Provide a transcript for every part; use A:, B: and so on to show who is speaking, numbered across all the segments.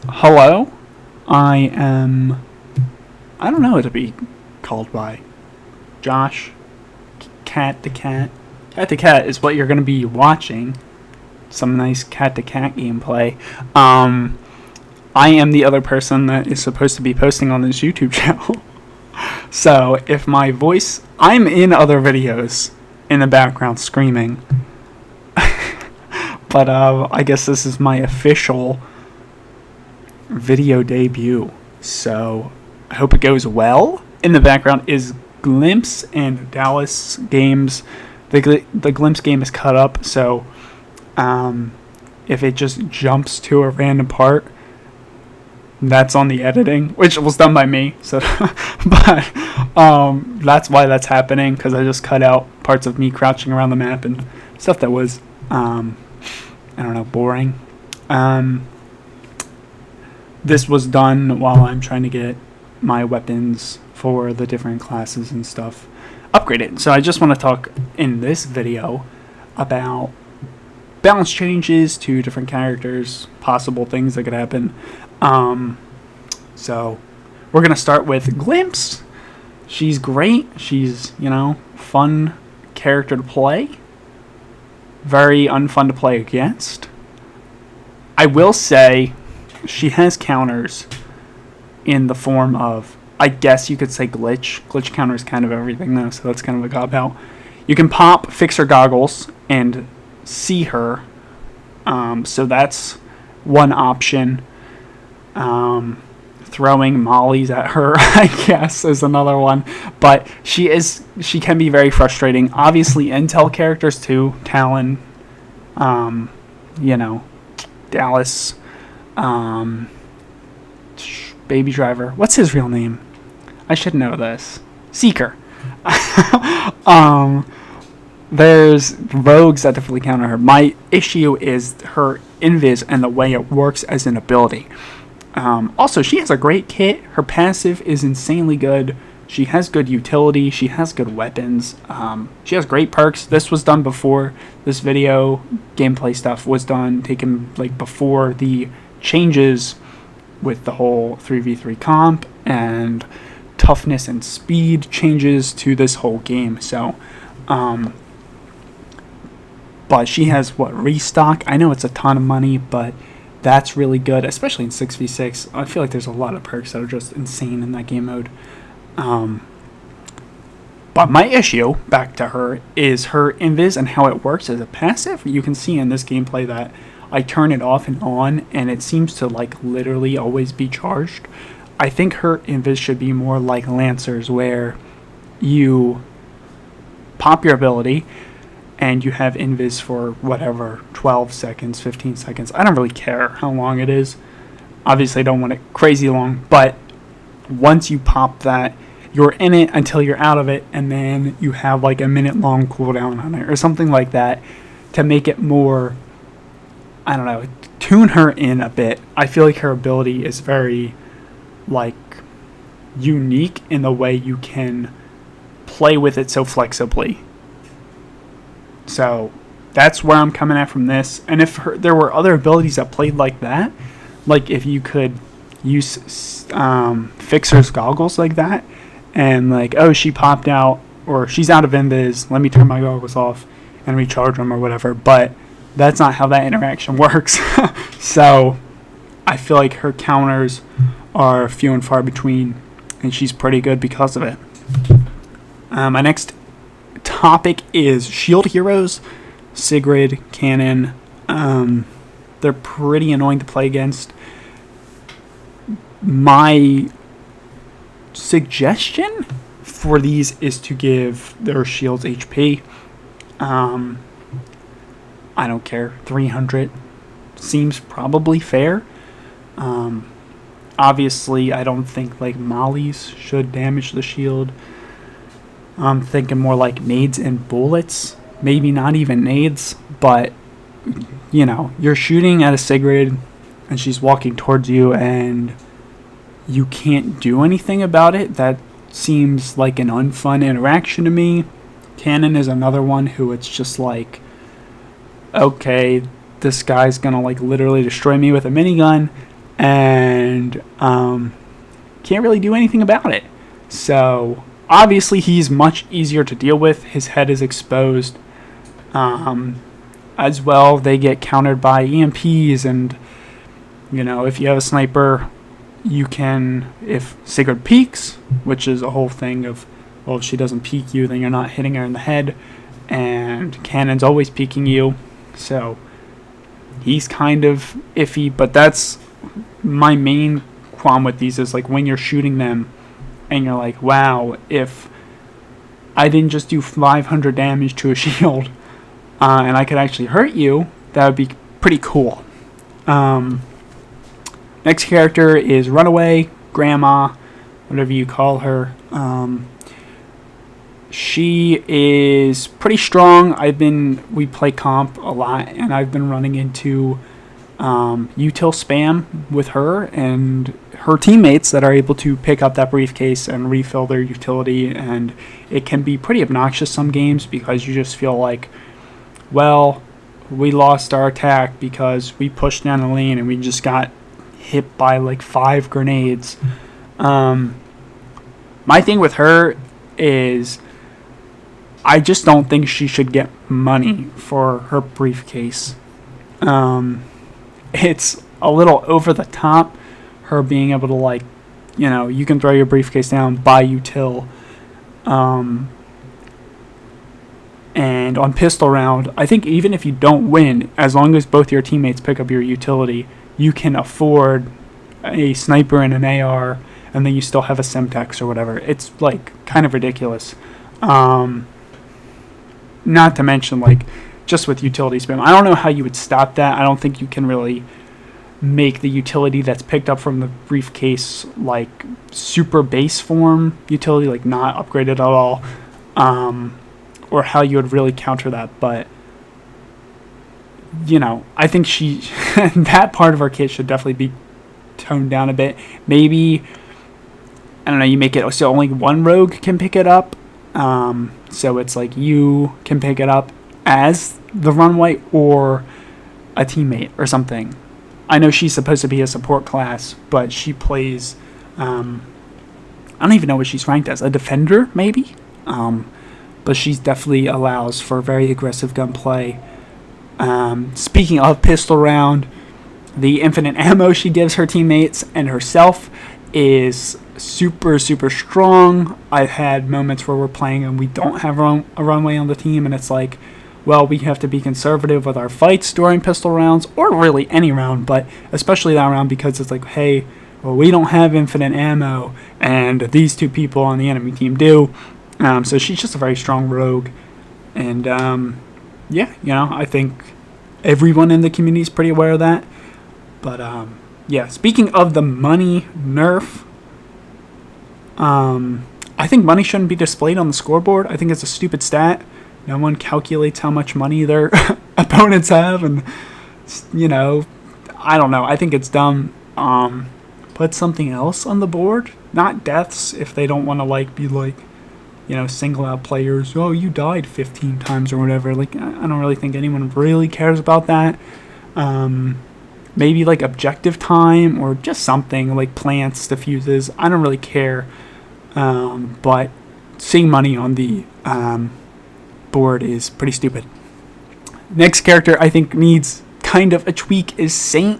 A: Hello, I am. I don't know what to be called by. Josh, Cat the Cat. Cat the Cat is what you're going to be watching. Some nice Cat the Cat gameplay. I am the other person that is supposed to be posting on this YouTube channel. So if my voice. I'm in other videos in the background screaming. But I guess this is my official video debut, so I hope it goes well. In the background is Glimpse and Dallas games. The Glimpse game is cut up, so if it just jumps to a random part, that's on the editing, which was done by me. So, but that's why that's happening, because I just cut out parts of me crouching around the map and stuff that was I don't know, boring. This was done while I'm trying to get my weapons for the different classes and stuff upgraded. So I just want to talk in this video about balance changes to different characters, possible things that could happen. So we're going to start with Glimpse. She's great. She's, fun character to play. Very unfun to play against. I will say she has counters in the form of, I guess you could say glitch. Glitch counter is kind of everything though, so that's kind of a cop-out. You can pop Fixer Goggles and see her. So that's one option. Throwing mollies at her, I guess, is another one. But she can be very frustrating. Obviously, intel characters too. Talon, Dallas, Baby Driver. What's his real name? I should know this. Seeker. There's rogues that definitely counter her. My issue is her invis and the way it works as an ability. Also, she has a great kit. Her passive is insanely good. She has good utility. She has good weapons. She has great perks. This was done before this video. Gameplay stuff was done, taken before the changes with the whole 3v3 comp and toughness and speed changes to this whole game. So, but she has restock. I know it's a ton of money, but that's really good, especially in 6v6. I feel like there's a lot of perks that are just insane in that game mode. But my issue, back to her, is her invis and how it works as a passive. You can see in this gameplay that I turn it off and on, and it seems to literally always be charged. I think her invis should be more like Lancer's, where you pop your ability and you have invis for 12 seconds, 15 seconds. I don't really care how long it is. Obviously, I don't want it crazy long, but once you pop that, you're in it until you're out of it, and then you have a minute-long cooldown on it, or something like that, to make it more, I don't know, tune her in a bit. I feel like her ability is very, unique in the way you can play with it so flexibly. So that's where I'm coming at from this. And if there were other abilities that played like that, if you could use Fixer's Goggles like that, and she popped out, or she's out of invis, let me turn my goggles off and recharge them or whatever. But that's not how that interaction works. So I feel like her counters are few and far between, and she's pretty good because of it. My next topic is shield heroes. Sigrid, Cannon. They're pretty annoying to play against. My suggestion for these is to give their shields HP. I don't care. 300 seems probably fair. Obviously, I don't think mollies should damage the shield. I'm thinking more nades and bullets. Maybe not even nades, but you're shooting at a Sigrid and she's walking towards you and you can't do anything about it. That seems like an unfun interaction to me. Cannon is another one who it's just okay, this guy's gonna literally destroy me with a minigun. and can't really do anything about it. So obviously he's much easier to deal with. His head is exposed. As well, they get countered by EMPs, and if you have a sniper, you can, if Sigurd peeks, which is a whole thing of, well, if she doesn't peek you, then you're not hitting her in the head, and Cannon's always peeking you, so he's kind of iffy. But that's my main qualm with these, is like when you're shooting them and you're like, wow, if I didn't just do 500 damage to a shield and I could actually hurt you, that would be pretty cool. Next character is Runaway Grandma, whatever you call her. She is pretty strong. We play comp a lot, and I've been running into util spam with her and her teammates that are able to pick up that briefcase and refill their utility, and it can be pretty obnoxious some games because you just feel like, well, we lost our attack because we pushed down the lane and we just got hit by like 5 grenades. My thing with her is I just don't think she should get money for her briefcase. It's a little over the top, her being able to you can throw your briefcase down, buy util. And on pistol round, I think even if you don't win, as long as both your teammates pick up your utility, you can afford a sniper and an AR, and then you still have a Semtex or whatever. It's kind of ridiculous. Not to mention just with utility spam. I don't know how you would stop that. I don't think you can really make the utility that's picked up from the briefcase super base form utility, not upgraded at all. Or how you would really counter that, but I think that part of our kit should definitely be toned down a bit. Maybe, I don't know, you make it so only one rogue can pick it up, so it's you can pick it up as the runway or a teammate or something. I know she's supposed to be a support class, but she plays, I don't even know what she's ranked as, a defender maybe? But she definitely allows for very aggressive gunplay. Speaking of pistol round, the infinite ammo she gives her teammates and herself is super, super strong. I've had moments where we're playing and we don't have a runway on the team, and it's well, we have to be conservative with our fights during pistol rounds, or really any round, but especially that round, because it's hey, well, we don't have infinite ammo, and these 2 people on the enemy team do. So she's just a very strong rogue, and I think everyone in the community is pretty aware of that. But speaking of the money nerf, I think money shouldn't be displayed on the scoreboard. I think it's a stupid stat. No one calculates how much money their opponents have, and I don't know. I think it's dumb. Put something else on the board, not deaths, if they don't want to be single out players. Oh, you died 15 times or whatever. I don't really think anyone really cares about that. Maybe objective time or just something plants, diffuses. I don't really care. But seeing money on the board is pretty stupid. Next character I think needs kind of a tweak is Saint.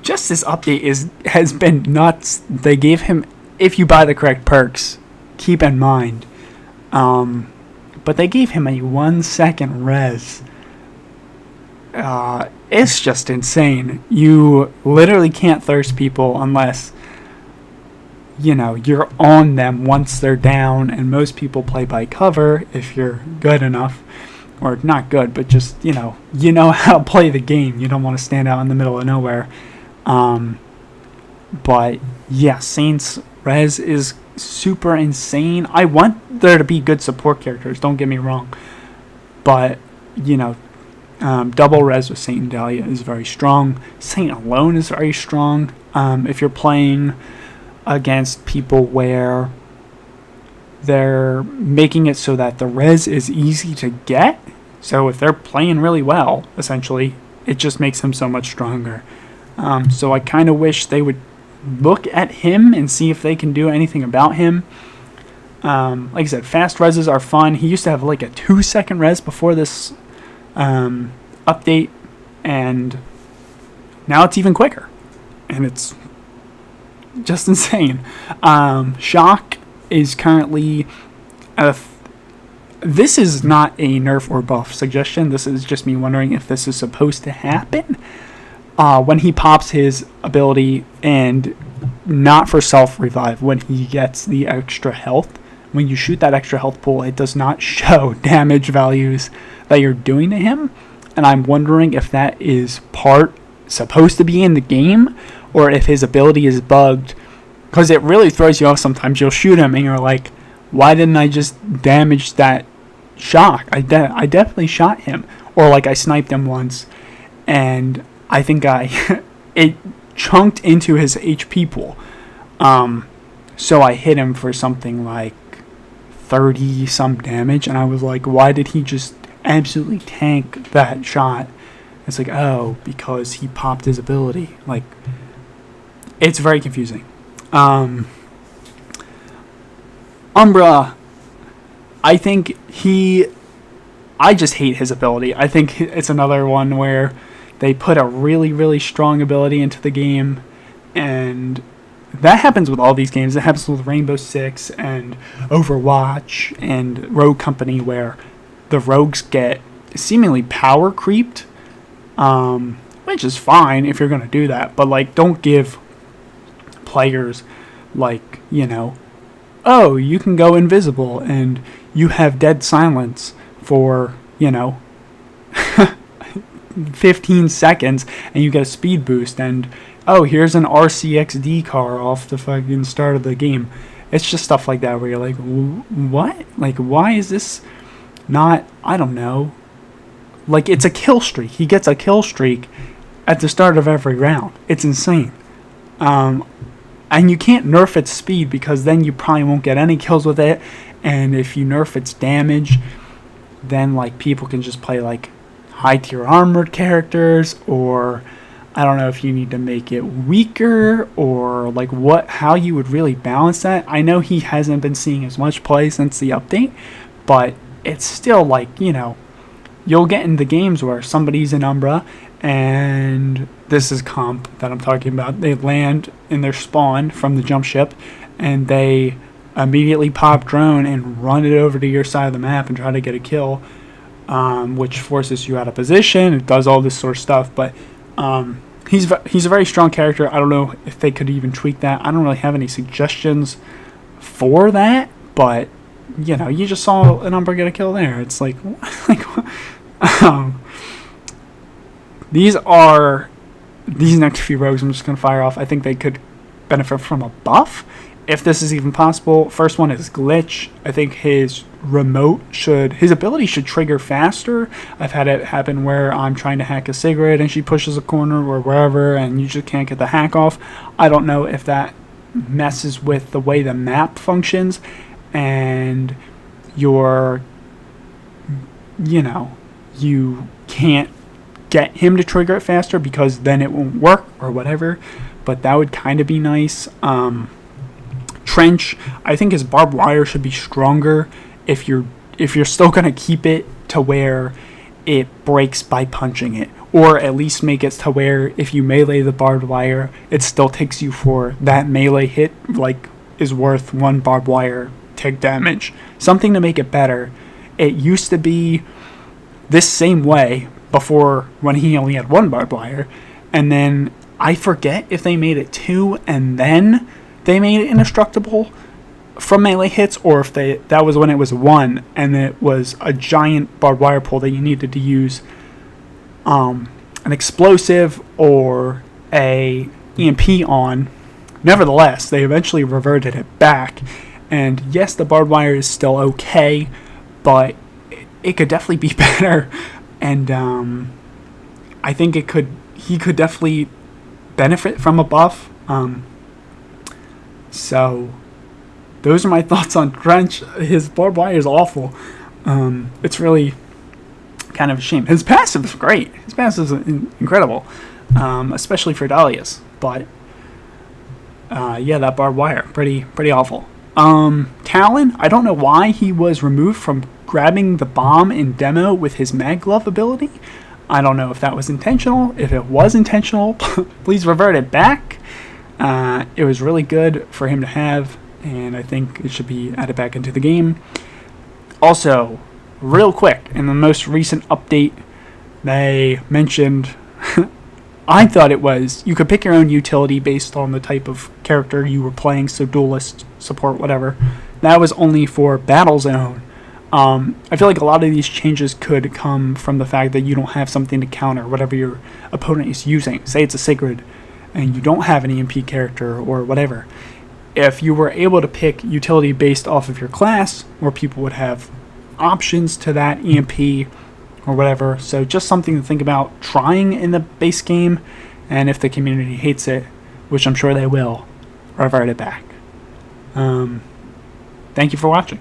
A: Just this update has been nuts. They gave him, if you buy the correct perks, keep in mind, but they gave him a 1-second res. It's just insane. You literally can't thirst people unless you're on them once they're down, and most people play by cover if you're good enough, or not good, but just you know how to play the game. You don't want to stand out in the middle of nowhere. But yeah, Saint's res is super insane. I want there to be good support characters, don't get me wrong, but double res with Saint and Dahlia is very strong. Saint alone is very strong. If you're playing against people where they're making it so that the res is easy to get, so if they're playing really well, essentially, it just makes them so much stronger. So I kind of wish they would look at him and see if they can do anything about him. Like I said, fast reses are fun. He used to have like a 2-second res before this update, and now it's even quicker, and it's just insane. Shock is currently this is not a nerf or buff suggestion. This is just me wondering if this is supposed to happen. When he pops his ability, and not for self-revive, when he gets the extra health, when you shoot that extra health pool, it does not show damage values that you're doing to him. And I'm wondering if that is supposed to be in the game, or if his ability is bugged. Because it really throws you off sometimes. You'll shoot him and you're like, why didn't I just damage that shock? I definitely shot him. Or like I sniped him once, and I think it chunked into his HP pool. So I hit him for something like 30 some damage, and I was like, why did he just absolutely tank that shot? It's like, oh, because he popped his ability. Like, it's very confusing. Umbra, I think I just hate his ability. I think it's another one where they put a really, really strong ability into the game, and that happens with all these games. It happens with Rainbow Six and Overwatch and Rogue Company, where the rogues get seemingly power creeped, which is fine if you're going to do that, but like, don't give players like, oh, you can go invisible and you have dead silence for 15 seconds, and you get a speed boost, and oh, here's an RCXD car off the fucking start of the game. It's just stuff like that where you're like, what? Like, why is this not, I don't know. Like, it's a kill streak. He gets a kill streak at the start of every round. It's insane. And you can't nerf its speed, because then you probably won't get any kills with it. And if you nerf its damage, then like people can just play like high tier armored characters, or I don't know if you need to make it weaker, or like how you would really balance that. I know he hasn't been seeing as much play since the update, but it's still like, you'll get in the games where somebody's in Umbra, and this is comp that I'm talking about. They land in their spawn from the jump ship, and they immediately pop drone and run it over to your side of the map and try to get a kill, which forces you out of position. It does all this sort of stuff, but he's a very strong character. I don't know if they could even tweak that. I don't really have any suggestions for that, but you just saw an Umbra get a kill there. It's like, these next few rogues I'm just going to fire off. I think they could benefit from a buff, if this is even possible. First one is Glitch. I think his ability should trigger faster. I've had it happen where I'm trying to hack a cigarette and she pushes a corner or wherever, and you just can't get the hack off. I don't know if that messes with the way the map functions, and you can't get him to trigger it faster, because then it won't work or whatever, but that would kind of be nice. Trench, I think his barbed wire should be stronger if you're still going to keep it to where it breaks by punching it, or at least make it to where if you melee the barbed wire, it still takes you for that melee hit, like, is worth 1 barbed wire tick damage. Something to make it better. It used to be this same way before, when he only had 1 barbed wire, and then I forget if they made it 2 and then they made it indestructible from melee hits, or if that was when it was 1 and it was a giant barbed wire pull that you needed to use an explosive or a EMP on. Nevertheless, they eventually reverted it back, and yes, the barbed wire is still okay, but it could definitely be better, and I think he could definitely benefit from a buff. So those are my thoughts on Trench. His barbed wire is awful. It's really kind of a shame. His passive is great. His passive is incredible, especially for Dahlias. But yeah, that barbed wire, pretty awful. Talon, I don't know why he was removed from grabbing the bomb in demo with his mag glove ability. I don't know if that was intentional. If it was intentional, please revert it back. It was really good for him to have, and I think it should be added back into the game. Also, real quick, in the most recent update, they mentioned, I thought it was, you could pick your own utility based on the type of character you were playing, so duelist, support, whatever. That was only for Battle Zone. I feel like a lot of these changes could come from the fact that you don't have something to counter whatever your opponent is using. Say it's a Sacred, and you don't have an EMP character or whatever. If you were able to pick utility based off of your class, more people would have options to that EMP or whatever. So just something to think about trying in the base game, and if the community hates it, which I'm sure they will, revert it back. Thank you for watching.